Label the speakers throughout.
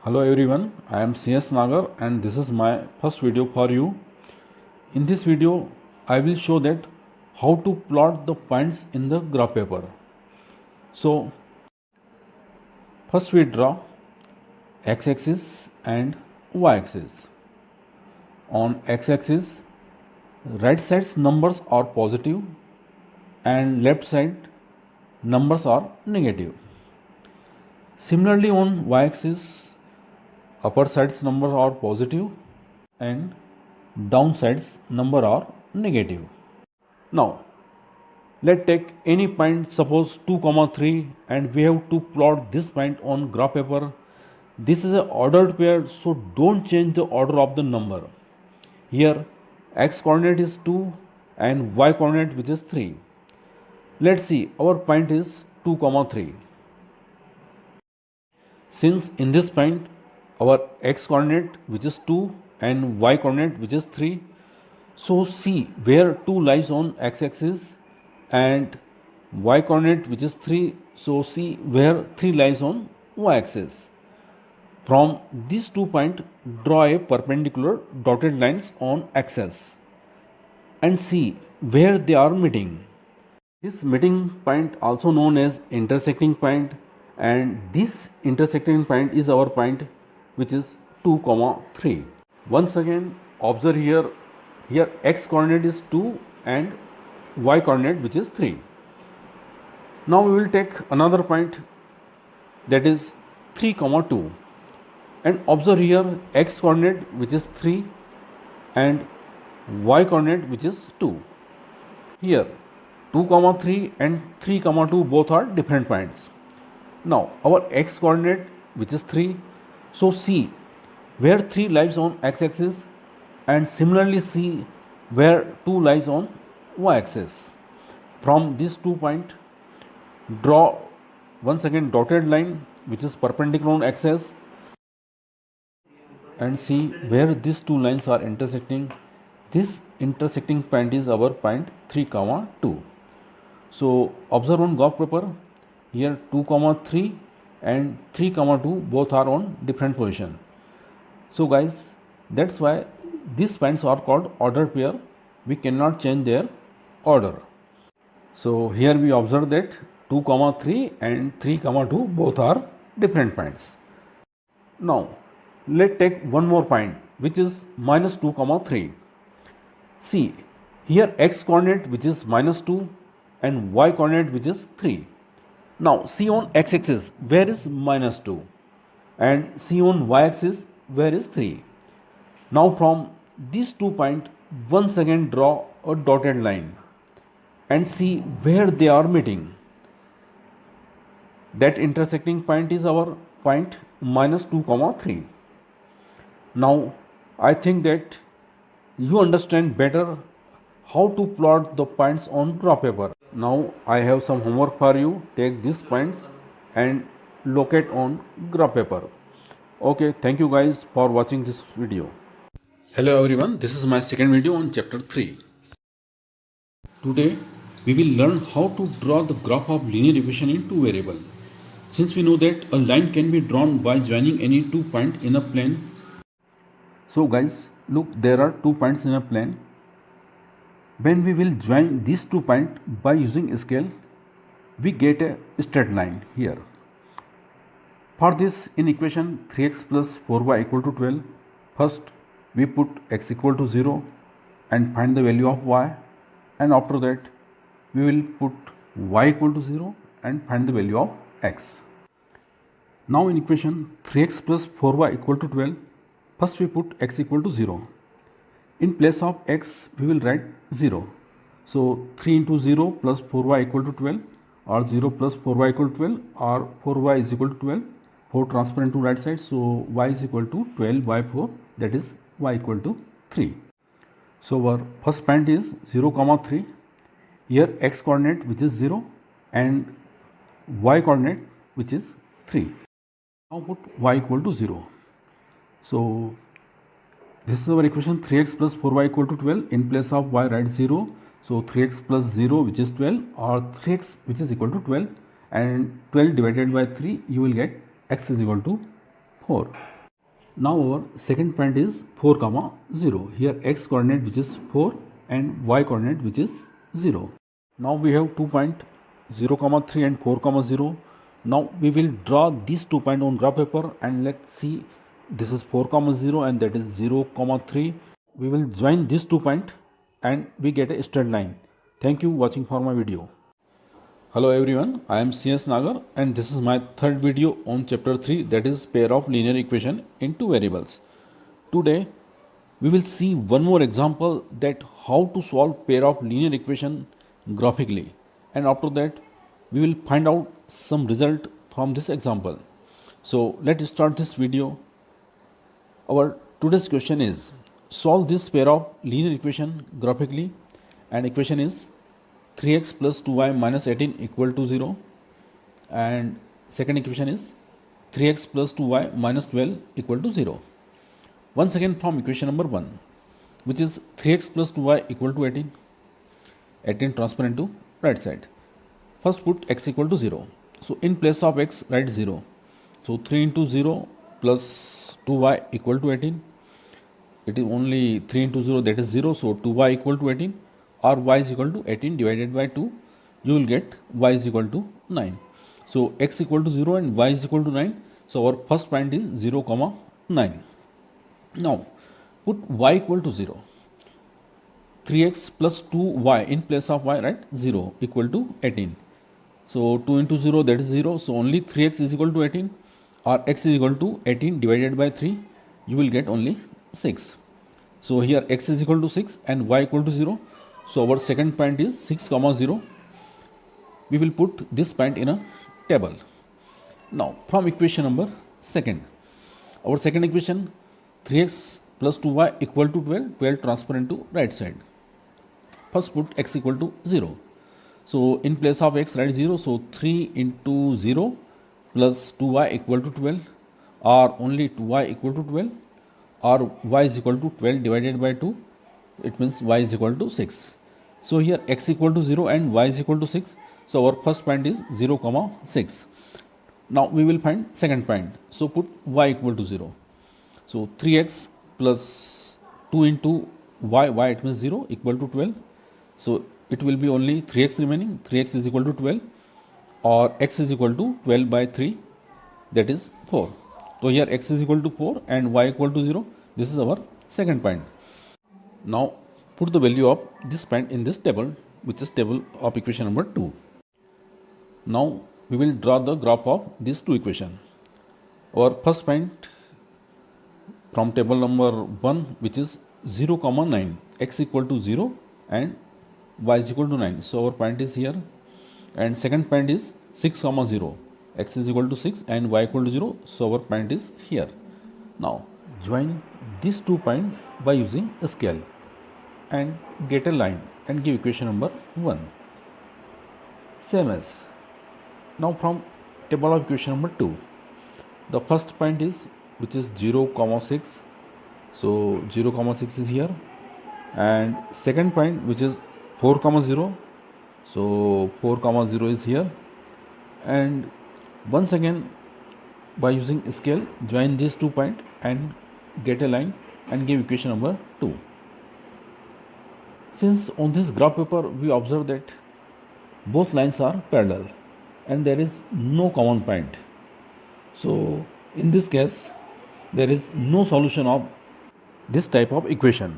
Speaker 1: Hello everyone, I am CS Nagar and this is my first video for you. In this video, I will show that how to plot the points in the graph paper. So, first we draw x-axis and y-axis. On x-axis, right side's numbers are positive and left side numbers are negative. Similarly, on y-axis, upper side's numbers are positive and down side's number are negative. Now let's take any point, suppose 2, 3, and we have to plot this point on graph paper. This is an ordered pair, so don't change the order of the number. Here x coordinate is 2 and y coordinate which is 3. Let's see, our point is 2, 3. Since in this point our x coordinate which is 2 and y coordinate which is 3, so see where 2 lies on x-axis and y coordinate which is 3, so see where 3 lies on y-axis. From these 2 points, draw a perpendicular dotted lines on axis and see where they are meeting. This meeting point also known as intersecting point, and this intersecting point is our point which is 2, 3. Once again observe here x coordinate is 2 and y coordinate which is 3. Now we will take another point, that is 3, 2, and observe here x coordinate which is 3 and y coordinate which is 2. Here 2, 3 and 3, 2 both are different points. Now our x coordinate which is 3, so see where 3 lies on x-axis and similarly see where 2 lies on y-axis. From these 2 points, draw once again dotted line which is perpendicular on axis and see where these 2 lines are intersecting. This intersecting point is our point 3, 2. So observe on graph paper, here 2, 3 and 3, 2 both are on different position. So guys, that's why these points are called ordered pair. We cannot change their order. So here we observe that 2, 3 and 3, 2 both are different points. Now let's take one more point which is minus 2, 3. See here x coordinate which is minus 2 and y coordinate which is 3. Now see on x-axis where is minus 2 and see on y-axis where is 3. Now from these 2 points once again draw a dotted line and see where they are meeting. That intersecting point is our point minus 2, 3. Now I think that you understand better how to plot the points on graph paper. Now I have some homework for you. Take these points and locate on graph paper. Okay, thank you guys for watching this video. Hello everyone, this is my second video on chapter 3. Today we will learn how to draw the graph of linear equation in two variables. Since we know that a line can be drawn by joining any 2 points in a plane. So guys, look, there are 2 points in a plane. When we will join these 2 points by using scale, we get a straight line here. For this, in equation 3x plus 4y equal to 12, first we put x equal to 0 and find the value of y, and after that we will put y equal to 0 and find the value of x. Now in equation 3x plus 4y equal to 12, first we put x equal to 0. In place of x we will write 0. So 3 into 0 plus 4y equal to 12, or 0 plus 4y equal to 12, or 4y is equal to 12. 4 transfer into right side, so y is equal to 12 by 4, that is y equal to 3. So our first point is 0, 3. Here x coordinate which is 0 and y coordinate which is 3. Now put y equal to 0. So this is our equation 3x plus 4y equal to 12. In place of y write 0. So 3x plus 0 which is 12, or 3x which is equal to 12, and 12 divided by 3 you will get x is equal to 4. Now our second point is 4 comma 0. Here x coordinate which is 4 and y coordinate which is 0. Now we have 2 point 0 comma 3 and 4 comma 0. Now we will draw these 2 points on graph paper and let's see, this is 4 comma 0 and that is 0 comma 3. We will join these 2 points and we get a straight line. Thank you watching for my video. Hello everyone, I am CS Nagar and this is my third video on chapter 3, that is pair of linear equation in two variables. Today we will see one more example, that how to solve pair of linear equation graphically, and after that we will find out some result from this example. So let's start this video. Our today's question is, solve this pair of linear equation graphically, and equation is 3x plus 2y minus 18 equal to 0, and second equation is 3x plus 2y minus 12 equal to 0. Once again from equation number 1, which is 3x plus 2y equal to 18 transfer into right side. First put x equal to 0. So in place of x write 0. So 3 into 0 plus 2y equal to 18. It is only 3 into 0, that is 0. So 2y equal to 18. Or y is equal to 18 divided by 2, you will get y is equal to 9. So x equal to 0 and y is equal to 9. So our first point is 0 comma 9. Now put y equal to 0. 3x plus 2y in place of y, right? 0 equal to 18. So 2 into 0, that is 0. So only 3x is equal to 18, or x is equal to 18 divided by 3, you will get only 6. So here x is equal to 6 and y equal to 0. So our second point is 6 comma 0. We will put this point in a table. Now from equation number second, our second equation 3x plus 2y equal to 12, 12 transfer into right side. First put x equal to 0. So in place of x write 0. So 3 into 0 plus 2y equal to 12, or only 2y equal to 12, or y is equal to 12 divided by 2. It means y is equal to 6. So here x equal to 0 and y is equal to 6. So our first point is 0 comma 6. Now we will find second point. So put y equal to 0. So 3x plus 2 into y, it means 0 equal to 12. So it will be only 3x remaining. 3x is equal to 12, or x is equal to 12 by 3, that is 4. So here x is equal to 4 and y equal to 0. This is our second point. Now put the value of this point in this table, which is table of equation number 2. Now we will draw the graph of these two equations. Our first point from table number 1, which is 0 comma 9, x equal to 0 and y is equal to 9. So our point is here. And second point is 6 comma 0, x is equal to 6 and y equal to 0. So our point is here. Now join these 2 points by using a scale and get a line and give equation number 1. Same as now from table of equation number 2, the first point is, which is 0 comma 6. So 0 comma 6 is here, and second point which is 4 comma 0. So 4 comma 0 is here, and once again by using scale join these 2 points and get a line and give equation number 2. Since on this graph paper we observe that both lines are parallel and there is no common point, so in this case there is no solution of this type of equation.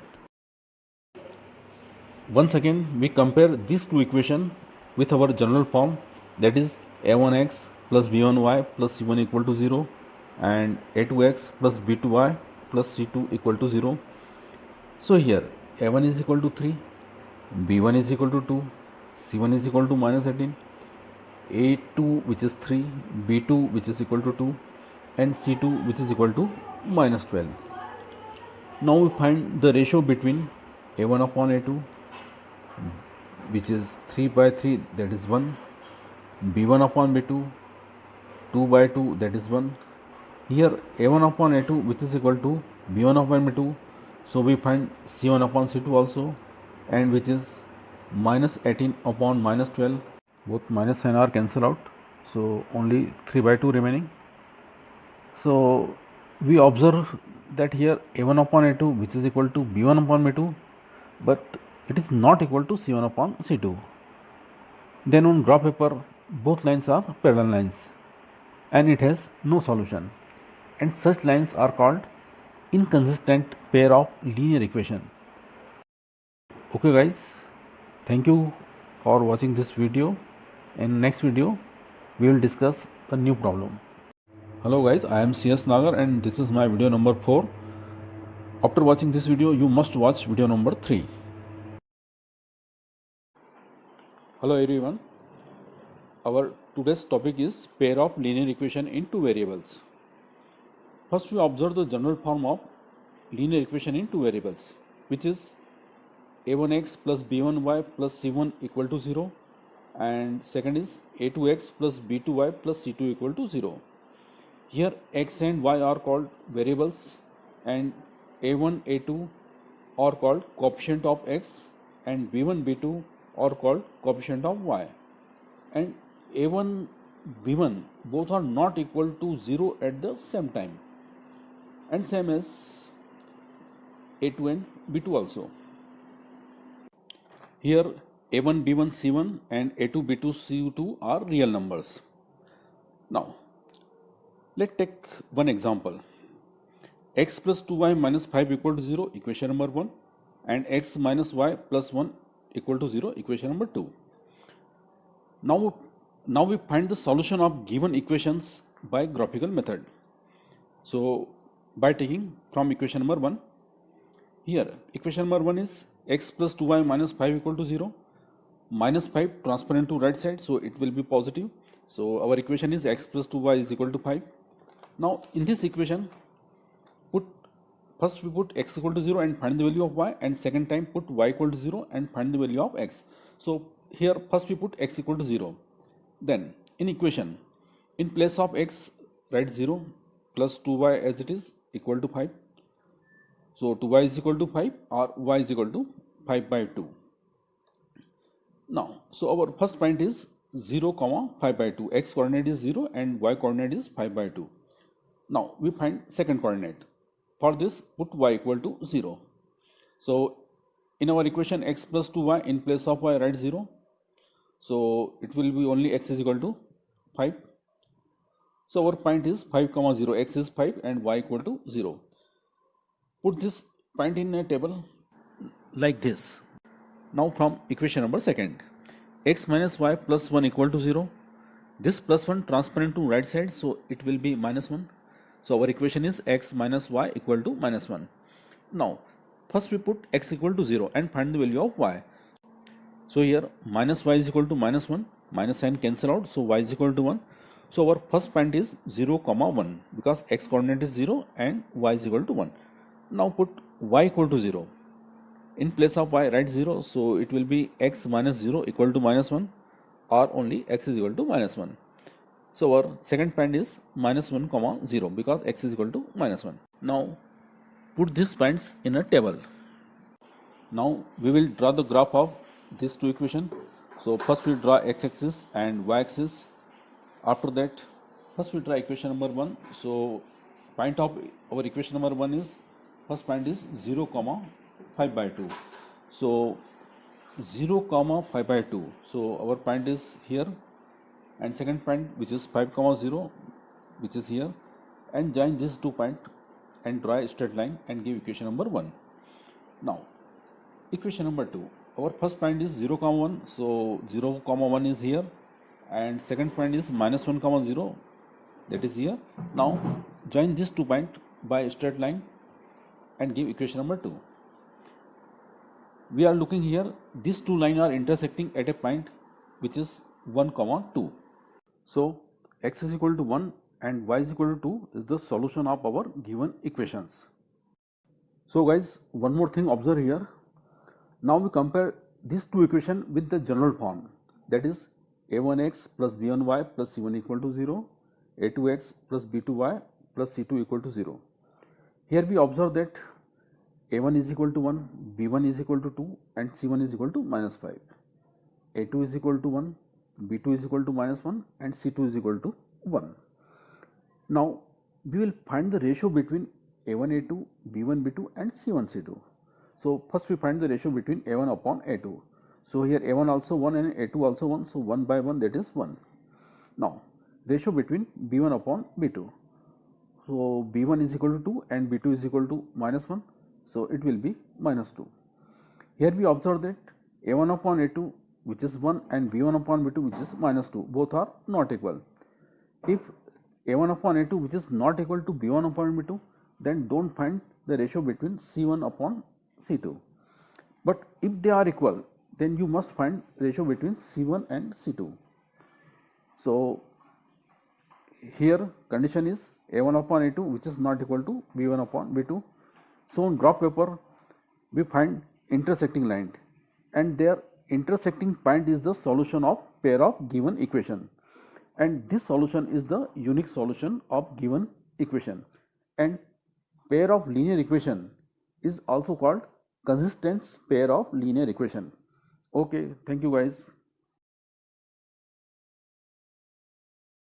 Speaker 1: Once again we compare these two equations with our general form, that is a1x plus b1y plus c1 equal to 0, and a2x plus b2y plus c2 equal to 0. So here a1 is equal to 3, b1 is equal to 2, c1 is equal to minus 18, a2 which is 3, b2 which is equal to 2, and c2 which is equal to minus 12. Now we find the ratio between a1 upon a2, which is 3 by 3, that is 1, b1 upon b2, 2 by 2, that is 1. Here a1 upon a2 which is equal to b1 upon b2, so we find c1 upon c2 also, and which is minus 18 upon minus 12. Both minus and r cancel out, so only 3 by 2 remaining. So we observe that here a1 upon a2 which is equal to b1 upon b2, but it is not equal to c1 upon c2. Then on graph paper both lines are parallel lines and it has no solution, and such lines are called inconsistent pair of linear equation. Okay guys, thank you for watching this video. In next video we will discuss a new problem. Hello guys, I am CS Nagar and this is my video number 4. After watching this video you must watch video number 3. Hello everyone, our today's topic is pair of linear equation in two variables. First we observe the general form of linear equation in two variables, which is a1x plus b1y plus c1 equal to 0, and second is a2x plus b2y plus c2 equal to 0. Here x and y are called variables and a1 a2 are called coefficient of x and b1 b2 are called coefficient of y, and a1 b1 both are not equal to 0 at the same time, and same as a2 and b2 also. Here a1 b1 c1 and a2 b2 c2 are real numbers. Now let's take one example. X plus 2y minus 5 equal to 0, equation number 1, and x minus y plus 1 equal to 0, equation number 2. Now we find the solution of given equations by graphical method. So by taking from equation number 1, here equation number 1 is x plus 2y minus 5 equal to 0, minus 5 transfer into right side, so it will be positive. So our equation is x plus 2y is equal to 5. Now in this equation, first we put x equal to 0 and find the value of y, and second time put y equal to 0 and find the value of x. So here first we put x equal to 0. Then in equation, in place of x write 0 plus 2y as it is equal to 5. So 2y is equal to 5 or y is equal to 5 by 2. Now, so our first point is 0 comma 5 by 2. X coordinate is 0 and y coordinate is 5 by 2. Now we find second coordinate. For this put y equal to 0. So in our equation x plus 2y, in place of y write 0. So it will be only x is equal to 5. So our point is 5 comma 0, x is 5 and y equal to 0. Put this point in a table like this. Now from equation number second, x minus y plus 1 equal to 0. This plus 1 transfer into right side, so it will be minus 1. So our equation is x minus y equal to minus 1. Now first we put x equal to 0 and find the value of y. So here minus y is equal to minus 1, minus sign cancel out, so y is equal to 1. So our first point is 0 comma 1 because x coordinate is 0 and y is equal to 1. Now put y equal to 0. In place of y write 0, so it will be x minus 0 equal to minus 1 or only x is equal to minus 1. So our second point is minus 1 comma 0 because x is equal to minus 1. Now put these points in a table. Now we will draw the graph of these two equations. So first we draw x-axis and y-axis. After that, first we draw equation number 1. So point of our equation number 1 is, first point is 0 comma 5 by 2. So 0 comma 5 by 2. So our point is here, and second point which is 5 comma 0 which is here, and join these 2 points and draw a straight line and give equation number 1. Now equation number 2, our first point is 0 comma 1, so 0 comma 1 is here, and second point is minus 1 comma 0, that is here. Now join these 2 points by a straight line and give equation number 2. We are looking here, these 2 lines are intersecting at a point which is 1 comma 2. So x is equal to 1 and y is equal to 2 is the solution of our given equations. So guys, one more thing observe here. Now we compare these two equations with the general form, that is a1x plus b1y plus c1 equal to 0, a2x plus b2y plus c2 equal to 0. Here we observe that a1 is equal to 1, b1 is equal to 2 and c1 is equal to minus 5. a2 is equal to 1, b2 is equal to minus 1 and c2 is equal to 1. Now we will find the ratio between A1 A2, B1 B2 and C1 C2. So first we find the ratio between A1 upon A2. So here A1 also 1 and A2 also 1, so 1 by 1, that is 1. Now ratio between B1 upon B2. So B1 is equal to 2 and B2 is equal to minus 1, so it will be minus 2. Here we observe that A1 upon A2, which is 1, and B1 upon B2, which is minus 2, both are not equal. If A1 upon A2 which is not equal to B1 upon B2, then don't find the ratio between C1 upon C2. But if they are equal, then you must find ratio between C1 and C2. So here condition is A1 upon A2 which is not equal to B1 upon B2. So on graph paper we find intersecting line, and their intersecting point is the solution of pair of given equation, and this solution is the unique solution of given equation, and pair of linear equation is also called consistent pair of linear equation. Okay, thank you guys.